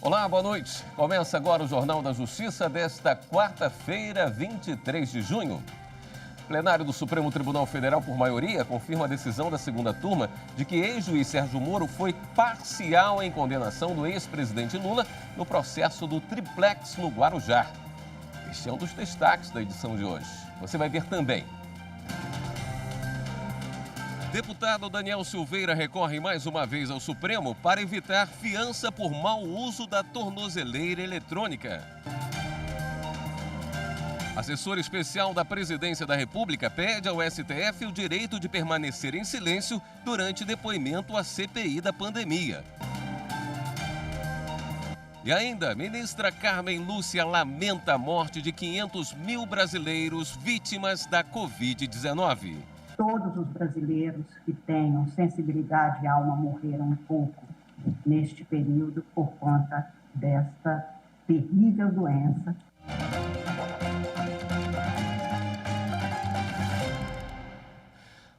Olá, boa noite. Começa agora o Jornal da Justiça desta quarta-feira, 23 de junho. O plenário do Supremo Tribunal Federal, por maioria, confirma a decisão da segunda turma de que ex-juiz Sérgio Moro foi parcial em condenação do ex-presidente Lula no processo do triplex no Guarujá. Este é um dos destaques da edição de hoje. Você vai ver também. Deputado Daniel Silveira recorre mais uma vez ao Supremo para evitar fiança por mau uso da tornozeleira eletrônica. Assessor especial da Presidência da República pede ao STF o direito de permanecer em silêncio durante depoimento à CPI da pandemia. E ainda, ministra Carmen Lúcia lamenta a morte de 500 mil brasileiros vítimas da Covid-19. Todos os brasileiros que tenham sensibilidade e alma morreram um pouco neste período por conta desta terrível doença.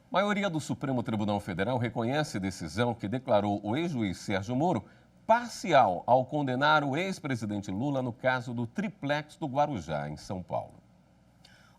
A maioria do Supremo Tribunal Federal reconhece decisão que declarou o ex-juiz Sérgio Moro parcial ao condenar o ex-presidente Lula no caso do triplex do Guarujá, em São Paulo.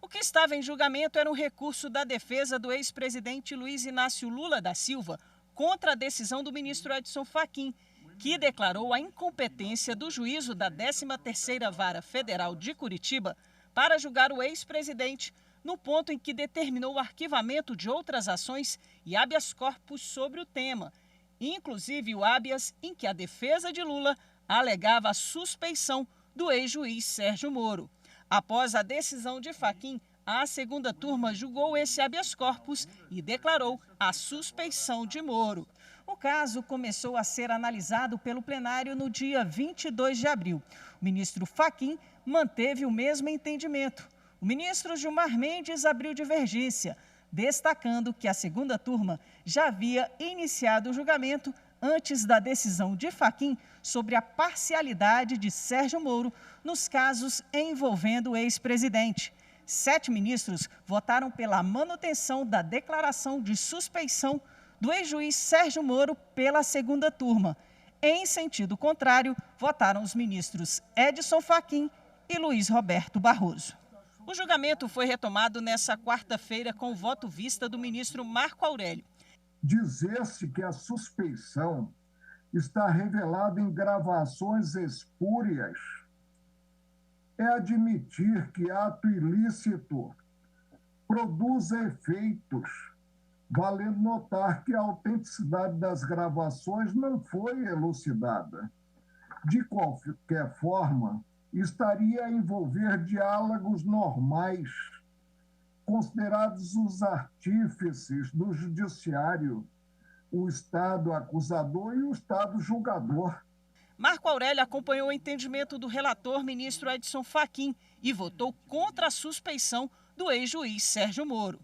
O que estava em julgamento era um recurso da defesa do ex-presidente Luiz Inácio Lula da Silva contra a decisão do ministro Edson Fachin, que declarou a incompetência do juízo da 13ª Vara Federal de Curitiba para julgar o ex-presidente no ponto em que determinou o arquivamento de outras ações e habeas corpus sobre o tema, inclusive o habeas em que a defesa de Lula alegava a suspeição do ex-juiz Sérgio Moro. Após a decisão de Fachin, a segunda turma julgou esse habeas corpus e declarou a suspeição de Moro. O caso começou a ser analisado pelo plenário no dia 22 de abril. O ministro Fachin manteve o mesmo entendimento. O ministro Gilmar Mendes abriu divergência, destacando que a segunda turma já havia iniciado o julgamento antes da decisão de Fachin sobre a parcialidade de Sérgio Moro nos casos envolvendo o ex-presidente. 7 ministros votaram pela manutenção da declaração de suspeição do ex-juiz Sérgio Moro pela segunda turma. Em sentido contrário, votaram os ministros Edson Fachin e Luiz Roberto Barroso. O julgamento foi retomado nesta quarta-feira com o voto vista do ministro Marco Aurélio. Dizer-se que a suspeição está revelada em gravações espúrias é admitir que ato ilícito produza efeitos, valendo notar que a autenticidade das gravações não foi elucidada. De qualquer forma, estaria a envolver diálogos normais, considerados os artífices do judiciário, o Estado acusador e o Estado julgador. Marco Aurélio acompanhou o entendimento do relator ministro Edson Fachin e votou contra a suspeição do ex-juiz Sérgio Moro.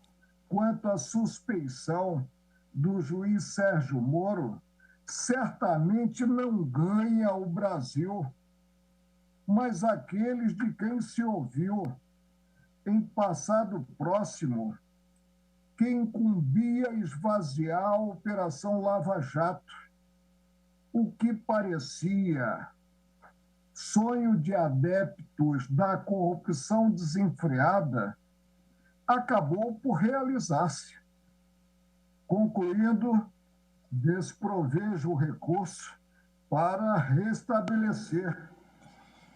Quanto à suspeição do juiz Sérgio Moro, certamente não ganha o Brasil, mas aqueles de quem se ouviu em passado próximo que incumbia esvaziar a Operação Lava Jato, o que parecia sonho de adeptos da corrupção desenfreada, acabou por realizar-se, concluindo desprovejo o recurso para restabelecer,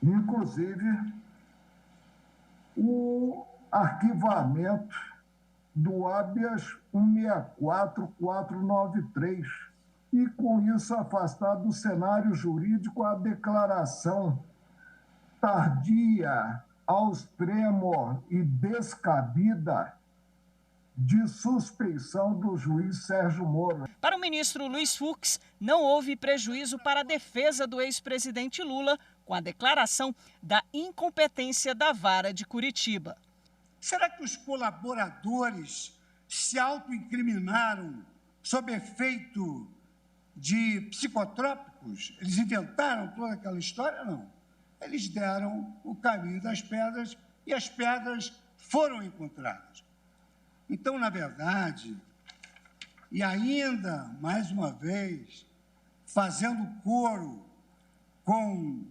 inclusive, o arquivamento do habeas 164493 e, com isso, afastar do cenário jurídico a declaração tardia, ao extremo e descabida de suspeição do juiz Sérgio Moro. Para o ministro Luiz Fux, não houve prejuízo para a defesa do ex-presidente Lula com a declaração da incompetência da Vara de Curitiba. Será que os colaboradores se autoincriminaram sob efeito de psicotrópicos? Eles inventaram toda aquela história? Não. Eles deram o caminho das pedras e as pedras foram encontradas. Então, na verdade, e ainda, mais uma vez, fazendo coro com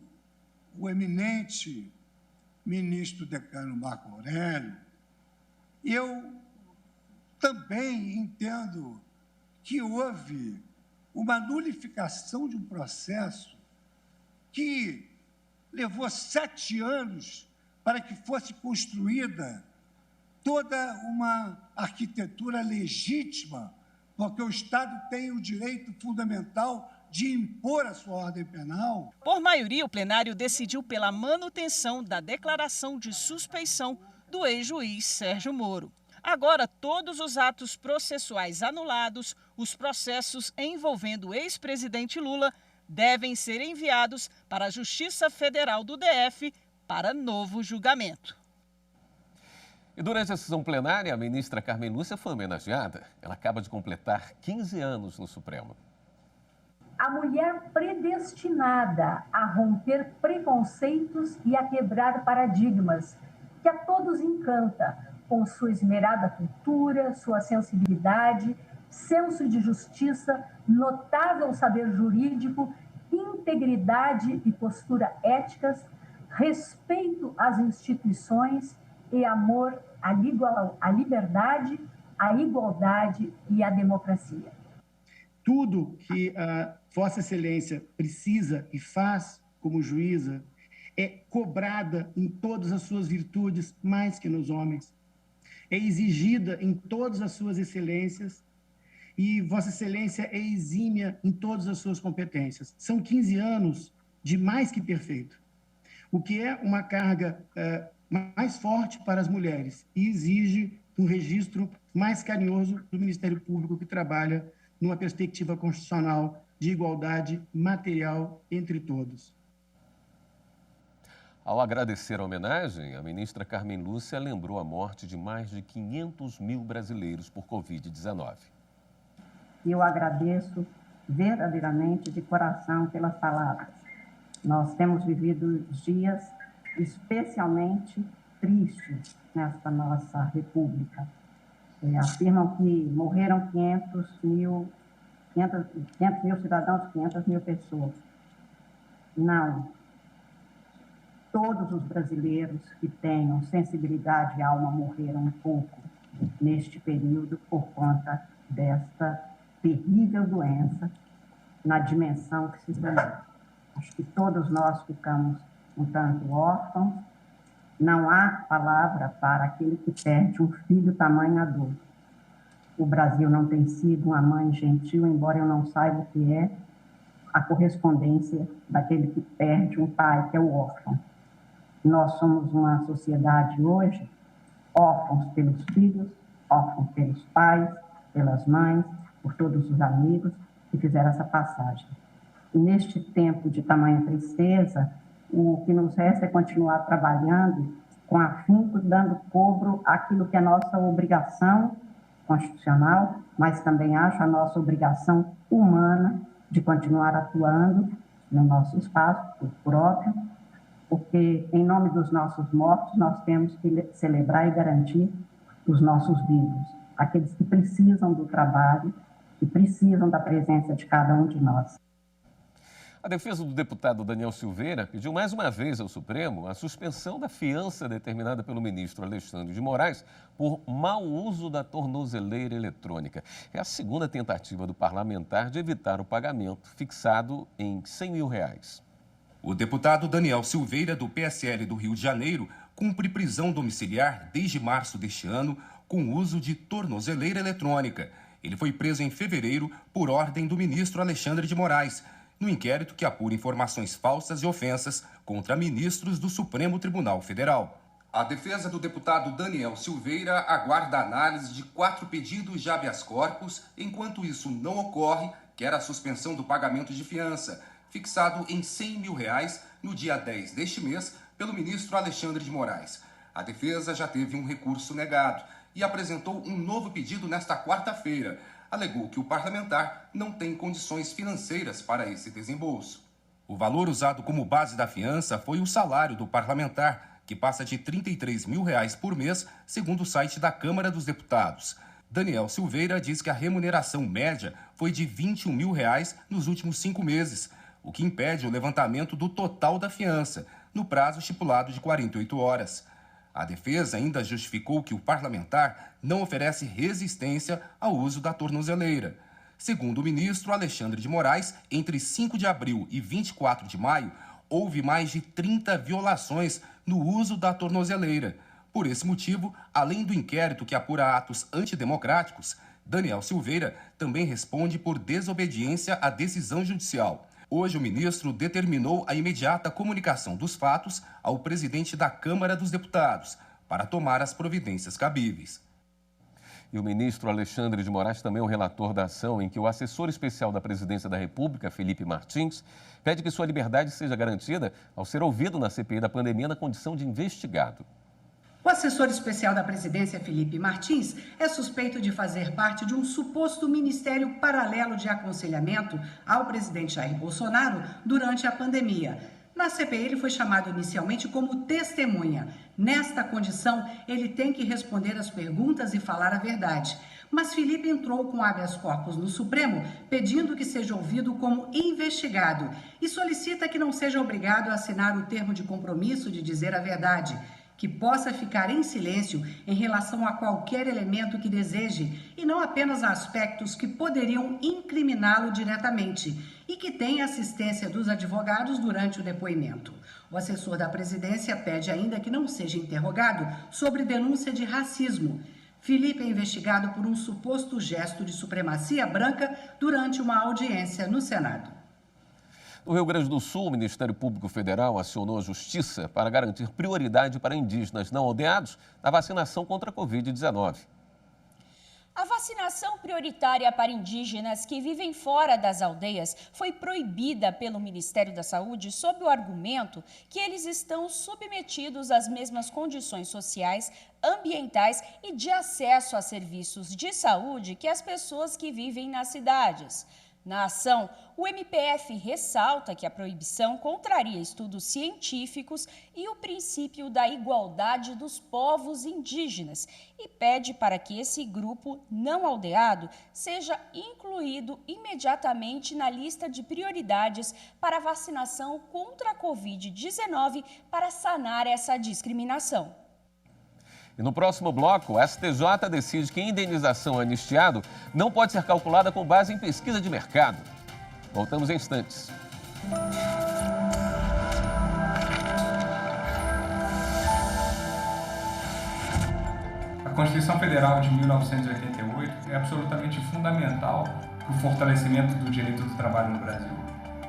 o eminente ministro decano Marco Aurélio, eu também entendo que houve uma nulificação de um processo que levou 7 anos para que fosse construída toda uma arquitetura legítima, porque o Estado tem o direito fundamental de impor a sua ordem penal. Por maioria, o plenário decidiu pela manutenção da declaração de suspeição do ex-juiz Sérgio Moro. Agora, todos os atos processuais anulados, os processos envolvendo o ex-presidente Lula, devem ser enviados para a Justiça Federal do DF para novo julgamento. E durante a sessão plenária, a ministra Carmen Lúcia foi homenageada. Ela acaba de completar 15 anos no Supremo. A mulher predestinada a romper preconceitos e a quebrar paradigmas, que a todos encanta, com sua esmerada cultura, sua sensibilidade, senso de justiça, notável saber jurídico, integridade e postura éticas, respeito às instituições e amor à liberdade, à igualdade e à democracia. Tudo que a Vossa Excelência precisa e faz como juíza é cobrada em todas as suas virtudes, mais que nos homens. É exigida em todas as suas excelências e Vossa Excelência é exímia em todas as suas competências. São 15 anos de mais que perfeito, o que é uma carga mais forte para as mulheres e exige um registro mais carinhoso do Ministério Público, que trabalha numa perspectiva constitucional de igualdade material entre todos. Ao agradecer a homenagem, a ministra Carmen Lúcia lembrou a morte de mais de 500 mil brasileiros por Covid-19. Eu agradeço verdadeiramente de coração pelas palavras. Nós temos vivido dias especialmente tristes nesta nossa república. Afirmam que morreram 500 mil cidadãos, 500 mil pessoas. Não. Todos os brasileiros que tenham sensibilidade e alma morreram um pouco neste período por conta desta terrível doença na dimensão que se tornou. Acho que todos nós ficamos um tanto órfãos. Não há palavra para aquele que perde um filho tamanha dor. O Brasil não tem sido uma mãe gentil, embora eu não saiba o que é a correspondência daquele que perde um pai, que é o órfão. Nós somos uma sociedade hoje órfãos pelos filhos, órfãos pelos pais, pelas mães, por todos os amigos que fizeram essa passagem. E neste tempo de tamanha tristeza, o que nos resta é continuar trabalhando com afinco, dando cobro àquilo que é nossa obrigação constitucional, mas também acho a nossa obrigação humana de continuar atuando no nosso espaço próprio, porque em nome dos nossos mortos nós temos que celebrar e garantir os nossos vivos, aqueles que precisam do trabalho, que precisam da presença de cada um de nós. A defesa do deputado Daniel Silveira pediu mais uma vez ao Supremo a suspensão da fiança determinada pelo ministro Alexandre de Moraes por mau uso da tornozeleira eletrônica. É a segunda tentativa do parlamentar de evitar o pagamento, fixado em R$100 mil. O deputado Daniel Silveira, do PSL do Rio de Janeiro, cumpre prisão domiciliar desde março deste ano com uso de tornozeleira eletrônica. Ele foi preso em fevereiro por ordem do ministro Alexandre de Moraes, no inquérito que apura informações falsas e ofensas contra ministros do Supremo Tribunal Federal. A defesa do deputado Daniel Silveira aguarda a análise de 4 pedidos de habeas corpus. Enquanto isso não ocorre, quer a suspensão do pagamento de fiança, fixado em R$100 mil no dia 10 deste mês pelo ministro Alexandre de Moraes. A defesa já teve um recurso negado e apresentou um novo pedido nesta quarta-feira. Alegou que o parlamentar não tem condições financeiras para esse desembolso. O valor usado como base da fiança foi o salário do parlamentar, que passa de R$33 mil por mês, segundo o site da Câmara dos Deputados. Daniel Silveira diz que a remuneração média foi de R$21 mil nos últimos 5 meses. o que impede o levantamento do total da fiança, no prazo estipulado de 48 horas. A defesa ainda justificou que o parlamentar não oferece resistência ao uso da tornozeleira. Segundo o ministro Alexandre de Moraes, entre 5 de abril e 24 de maio, houve mais de 30 violações no uso da tornozeleira. Por esse motivo, além do inquérito que apura atos antidemocráticos, Daniel Silveira também responde por desobediência à decisão judicial. Hoje, o ministro determinou a imediata comunicação dos fatos ao presidente da Câmara dos Deputados para tomar as providências cabíveis. E o ministro Alexandre de Moraes também é o relator da ação em que o assessor especial da Presidência da República, Felipe Martins, pede que sua liberdade seja garantida ao ser ouvido na CPI da pandemia na condição de investigado. O assessor especial da presidência, Felipe Martins, é suspeito de fazer parte de um suposto ministério paralelo de aconselhamento ao presidente Jair Bolsonaro durante a pandemia. Na CPI, ele foi chamado inicialmente como testemunha. Nesta condição, ele tem que responder as perguntas e falar a verdade. Mas Felipe entrou com habeas corpus no Supremo, pedindo que seja ouvido como investigado e solicita que não seja obrigado a assinar o termo de compromisso de dizer a verdade, que possa ficar em silêncio em relação a qualquer elemento que deseje e não apenas a aspectos que poderiam incriminá-lo diretamente e que tenha assistência dos advogados durante o depoimento. O assessor da presidência pede ainda que não seja interrogado sobre denúncia de racismo. Felipe é investigado por um suposto gesto de supremacia branca durante uma audiência no Senado. No Rio Grande do Sul, o Ministério Público Federal acionou a Justiça para garantir prioridade para indígenas não aldeados na vacinação contra a Covid-19. A vacinação prioritária para indígenas que vivem fora das aldeias foi proibida pelo Ministério da Saúde sob o argumento que eles estão submetidos às mesmas condições sociais, ambientais e de acesso a serviços de saúde que as pessoas que vivem nas cidades. Na ação, o MPF ressalta que a proibição contraria estudos científicos e o princípio da igualdade dos povos indígenas e pede para que esse grupo não aldeado seja incluído imediatamente na lista de prioridades para a vacinação contra a Covid-19 para sanar essa discriminação. E no próximo bloco, o STJ decide que a indenização anistiado não pode ser calculada com base em pesquisa de mercado. Voltamos em instantes. A Constituição Federal de 1988 é absolutamente fundamental para o fortalecimento do direito do trabalho no Brasil.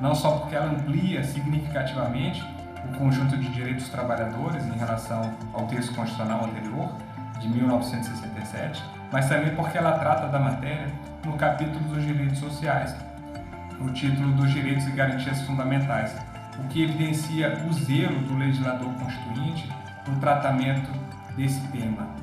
Não só porque ela amplia significativamente o conjunto de direitos dos trabalhadores em relação ao texto constitucional anterior, de 1967, mas também porque ela trata da matéria no capítulo dos direitos sociais, no título dos direitos e garantias fundamentais, o que evidencia o zelo do legislador constituinte no tratamento desse tema.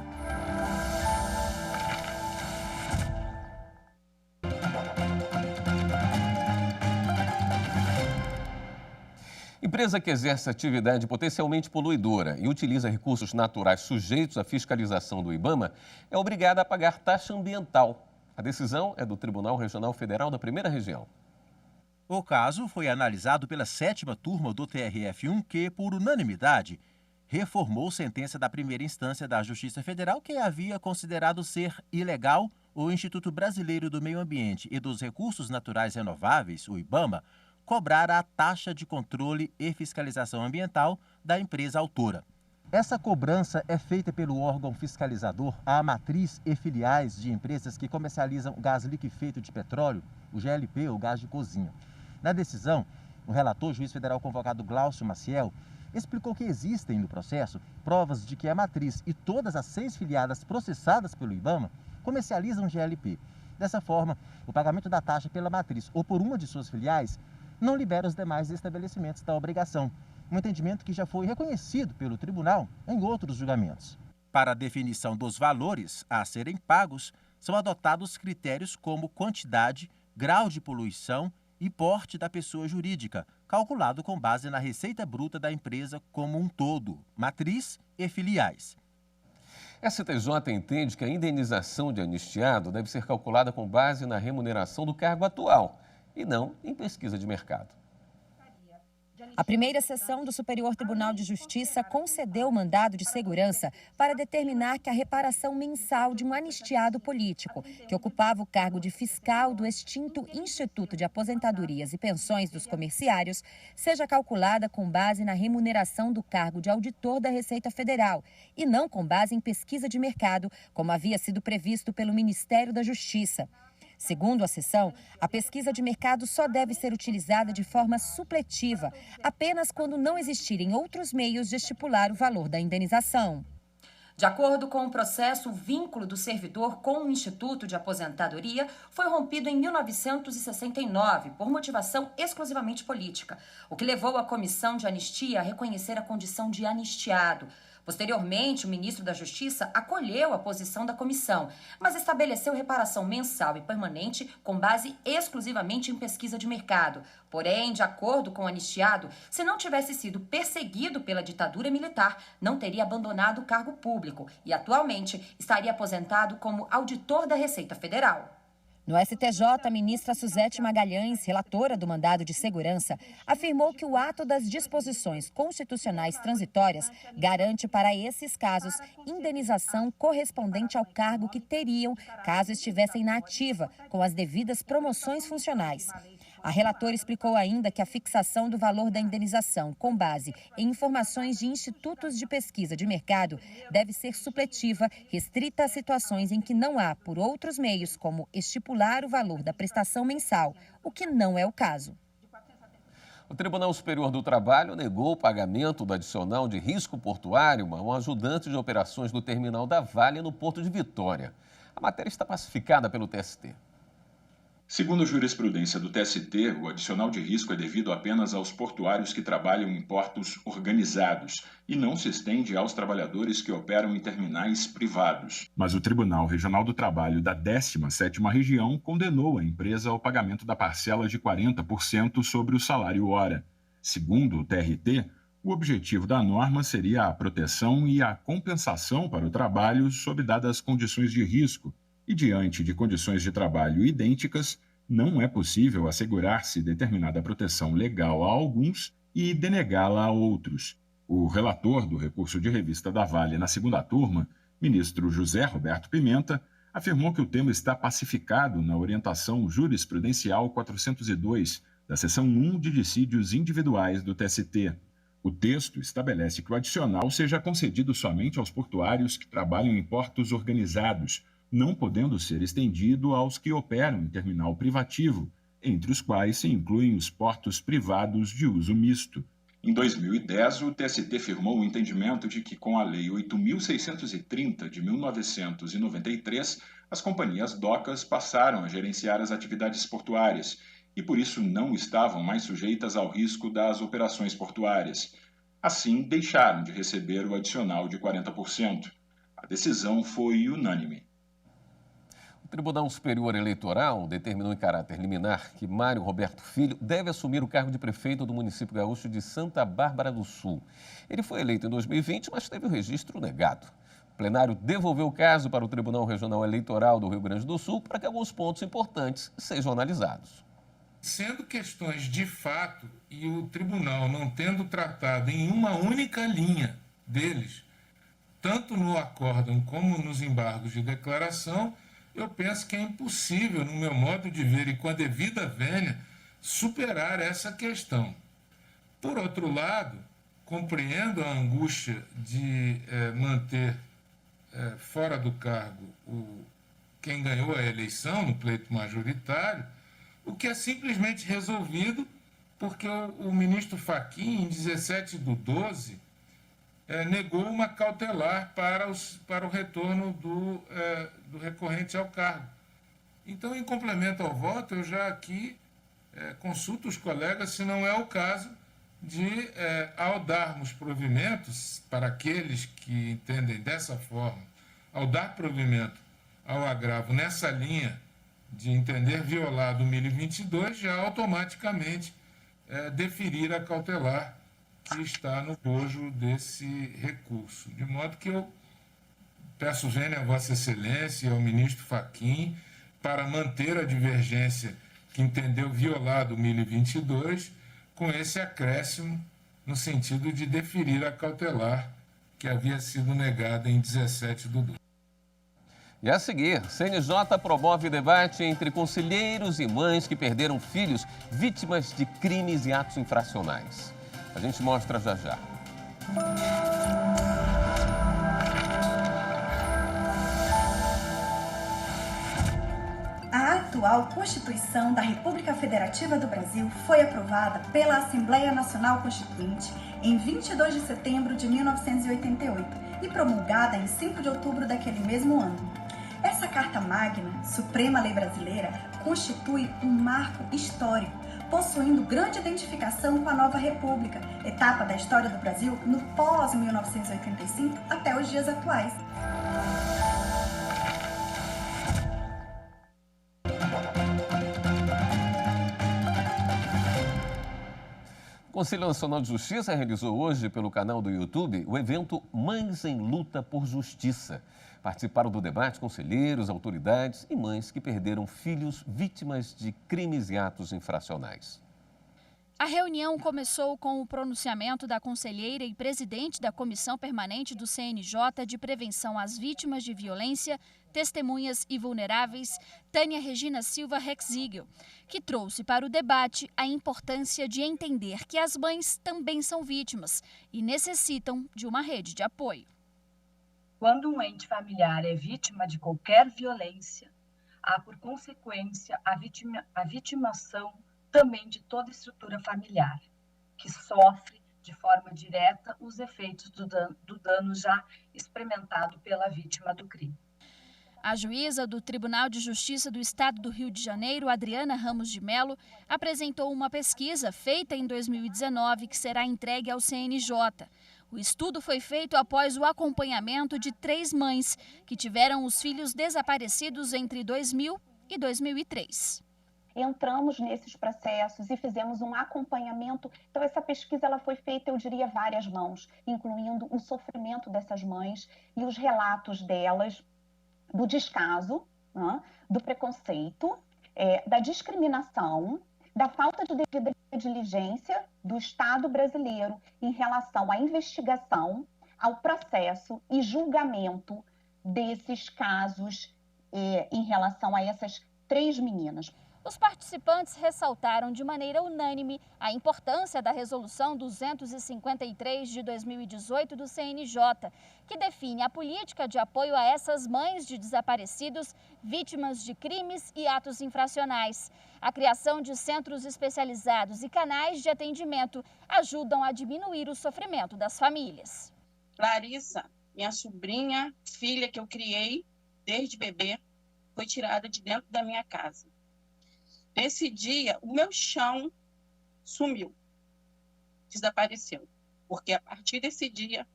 Empresa que exerce atividade potencialmente poluidora e utiliza recursos naturais sujeitos à fiscalização do IBAMA é obrigada a pagar taxa ambiental. A decisão é do Tribunal Regional Federal da Primeira Região. O caso foi analisado pela 7ª turma do TRF1, que, por unanimidade, reformou sentença da primeira instância da Justiça Federal, que havia considerado ser ilegal o Instituto Brasileiro do Meio Ambiente e dos Recursos Naturais Renováveis, o IBAMA, cobrar a taxa de controle e fiscalização ambiental da empresa autora. Essa cobrança é feita pelo órgão fiscalizador à matriz e filiais de empresas que comercializam gás liquefeito de petróleo, o GLP, ou gás de cozinha. Na decisão, o relator, juiz federal convocado Glaucio Maciel, explicou que existem no processo provas de que a matriz e todas as 6 filiadas processadas pelo IBAMA comercializam GLP. Dessa forma, o pagamento da taxa pela matriz ou por uma de suas filiais não libera os demais estabelecimentos da obrigação, um entendimento que já foi reconhecido pelo tribunal em outros julgamentos. Para a definição dos valores a serem pagos, são adotados critérios como quantidade, grau de poluição e porte da pessoa jurídica, calculado com base na receita bruta da empresa como um todo, matriz e filiais. A STJ entende que a indenização de anistiado deve ser calculada com base na remuneração do cargo atual e não em pesquisa de mercado. A primeira sessão do Superior Tribunal de Justiça concedeu o mandado de segurança para determinar que a reparação mensal de um anistiado político, que ocupava o cargo de fiscal do extinto Instituto de Aposentadorias e Pensões dos Comerciários, seja calculada com base na remuneração do cargo de auditor da Receita Federal e não com base em pesquisa de mercado, como havia sido previsto pelo Ministério da Justiça. Segundo a sessão, a pesquisa de mercado só deve ser utilizada de forma supletiva, apenas quando não existirem outros meios de estipular o valor da indenização. De acordo com o processo, o vínculo do servidor com o Instituto de Aposentadoria foi rompido em 1969 por motivação exclusivamente política, o que levou a Comissão de Anistia a reconhecer a condição de anistiado. Posteriormente, o ministro da Justiça acolheu a posição da comissão, mas estabeleceu reparação mensal e permanente com base exclusivamente em pesquisa de mercado. Porém, de acordo com o anistiado, se não tivesse sido perseguido pela ditadura militar, não teria abandonado o cargo público e atualmente estaria aposentado como auditor da Receita Federal. No STJ, a ministra Suzete Magalhães, relatora do mandado de segurança, afirmou que o ato das disposições constitucionais transitórias garante para esses casos indenização correspondente ao cargo que teriam caso estivessem na ativa, com as devidas promoções funcionais. A relatora explicou ainda que a fixação do valor da indenização com base em informações de institutos de pesquisa de mercado deve ser supletiva, restrita a situações em que não há, por outros meios, como estipular o valor da prestação mensal, o que não é o caso. O Tribunal Superior do Trabalho negou o pagamento do adicional de risco portuário a um ajudante de operações do terminal da Vale no Porto de Vitória. A matéria está pacificada pelo TST. Segundo a jurisprudência do TST, o adicional de risco é devido apenas aos portuários que trabalham em portos organizados e não se estende aos trabalhadores que operam em terminais privados. Mas o Tribunal Regional do Trabalho da 17ª Região condenou a empresa ao pagamento da parcela de 40% sobre o salário-hora. Segundo o TRT, o objetivo da norma seria a proteção e a compensação para o trabalho sob dadas condições de risco, e diante de condições de trabalho idênticas, não é possível assegurar-se determinada proteção legal a alguns e denegá-la a outros. O relator do recurso de revista da Vale na segunda turma, ministro José Roberto Pimenta, afirmou que o tema está pacificado na orientação jurisprudencial 402, da seção 1 de dissídios individuais do TST. O texto estabelece que o adicional seja concedido somente aos portuários que trabalham em portos organizados, não podendo ser estendido aos que operam em terminal privativo, entre os quais se incluem os portos privados de uso misto. Em 2010, o TST firmou o entendimento de que, com a Lei 8.630 de 1993, as companhias docas passaram a gerenciar as atividades portuárias e, por isso, não estavam mais sujeitas ao risco das operações portuárias. Assim, deixaram de receber o adicional de 40%. A decisão foi unânime. O Tribunal Superior Eleitoral determinou em caráter liminar que Mário Roberto Filho deve assumir o cargo de prefeito do município gaúcho de Santa Bárbara do Sul. Ele foi eleito em 2020, mas teve o registro negado. O plenário devolveu o caso para o Tribunal Regional Eleitoral do Rio Grande do Sul para que alguns pontos importantes sejam analisados. Sendo questões de fato e o tribunal não tendo tratado em uma única linha deles, tanto no acórdão como nos embargos de declaração, eu penso que é impossível, no meu modo de ver e com a devida vênia, superar essa questão. Por outro lado, compreendo a angústia de manter fora do cargo quem ganhou a eleição no pleito majoritário, o que é simplesmente resolvido porque o ministro Fachin, em 17/12, negou uma cautelar para o retorno do recorrente ao cargo. Então, em complemento ao voto, eu já aqui consulto os colegas se não é o caso de, ao darmos provimentos, para aqueles que entendem dessa forma, ao dar provimento ao agravo nessa linha de entender violado o 1022, já automaticamente deferir a cautelar que está no bojo desse recurso. De modo que eu peço vênia a Vossa Excelência e ao ministro Fachin para manter a divergência que entendeu violado o 1022 com esse acréscimo no sentido de deferir a cautelar que havia sido negada em 17/2. E a seguir, CNJ promove debate entre conselheiros e mães que perderam filhos vítimas de crimes e atos infracionais. A gente mostra já já. A atual Constituição da República Federativa do Brasil foi aprovada pela Assembleia Nacional Constituinte em 22 de setembro de 1988 e promulgada em 5 de outubro daquele mesmo ano. Essa Carta Magna, Suprema Lei Brasileira, constitui um marco histórico, possuindo grande identificação com a nova República, etapa da história do Brasil no pós-1985 até os dias atuais. O Conselho Nacional de Justiça realizou hoje, pelo canal do YouTube, o evento Mães em Luta por Justiça. Participaram do debate conselheiros, autoridades e mães que perderam filhos vítimas de crimes e atos infracionais. A reunião começou com o pronunciamento da conselheira e presidente da Comissão Permanente do CNJ de Prevenção às Vítimas de Violência, Testemunhas e Vulneráveis, Tânia Regina Silva Rexigel, que trouxe para o debate a importância de entender que as mães também são vítimas e necessitam de uma rede de apoio. Quando um ente familiar é vítima de qualquer violência, há por consequência a vitimação também de toda a estrutura familiar, que sofre de forma direta os efeitos do dano já experimentado pela vítima do crime. A juíza do Tribunal de Justiça do Estado do Rio de Janeiro, Adriana Ramos de Mello, apresentou uma pesquisa feita em 2019 que será entregue ao CNJ. O estudo foi feito após o acompanhamento de 3 mães que tiveram os filhos desaparecidos entre 2000 e 2003. Entramos nesses processos e fizemos um acompanhamento. Então, essa pesquisa ela foi feita, eu diria, a várias mãos, incluindo o sofrimento dessas mães e os relatos delas do descaso, né, do preconceito, da discriminação, da falta de devida diligência do Estado brasileiro em relação à investigação, ao processo e julgamento desses casos em relação a essas 3 meninas. Os participantes ressaltaram de maneira unânime a importância da Resolução 253 de 2018 do CNJ, que define a política de apoio a essas mães de desaparecidos vítimas de crimes e atos infracionais. A criação de centros especializados e canais de atendimento ajudam a diminuir o sofrimento das famílias. Larissa, minha sobrinha, filha que eu criei desde bebê, foi tirada de dentro da minha casa. Nesse dia, o meu chão sumiu, desapareceu, porque a partir desse dia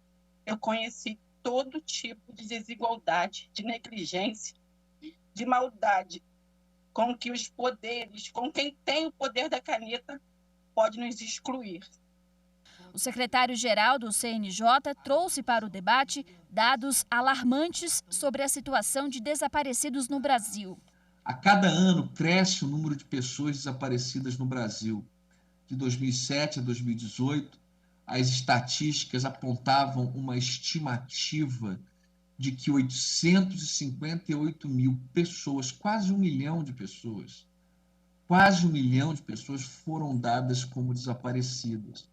eu conheci todo tipo de desigualdade, de negligência, de maldade, com que os poderes, com quem tem o poder da caneta, pode nos excluir. O secretário-geral do CNJ trouxe para o debate dados alarmantes sobre a situação de desaparecidos no Brasil. A cada ano cresce o número de pessoas desaparecidas no Brasil. De 2007 a 2018, as estatísticas apontavam uma estimativa de que 858 mil pessoas, quase 1 milhão de pessoas, foram dadas como desaparecidas.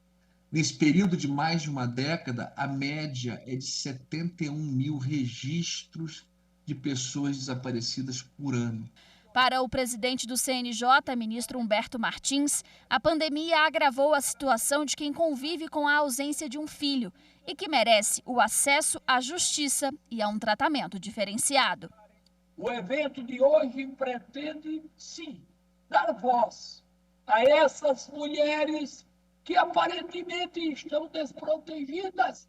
Nesse período de mais de uma década, a média é de 71 mil registros de pessoas desaparecidas por ano. Para o presidente do CNJ, ministro Humberto Martins, a pandemia agravou a situação de quem convive com a ausência de um filho e que merece o acesso à justiça e a um tratamento diferenciado. O evento de hoje pretende, sim, dar voz a essas mulheres que aparentemente estão desprotegidas,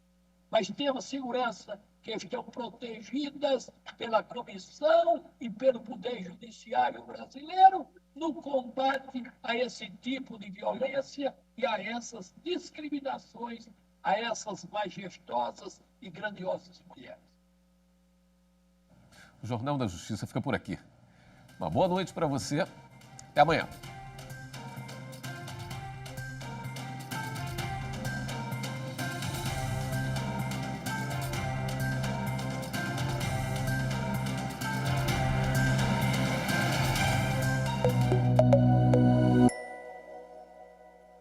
mas temos segurança que estão protegidas pela Comissão e pelo Poder Judiciário brasileiro no combate a esse tipo de violência e a essas discriminações, a essas majestosas e grandiosas mulheres. O Jornal da Justiça fica por aqui. Uma boa noite para você. Até amanhã.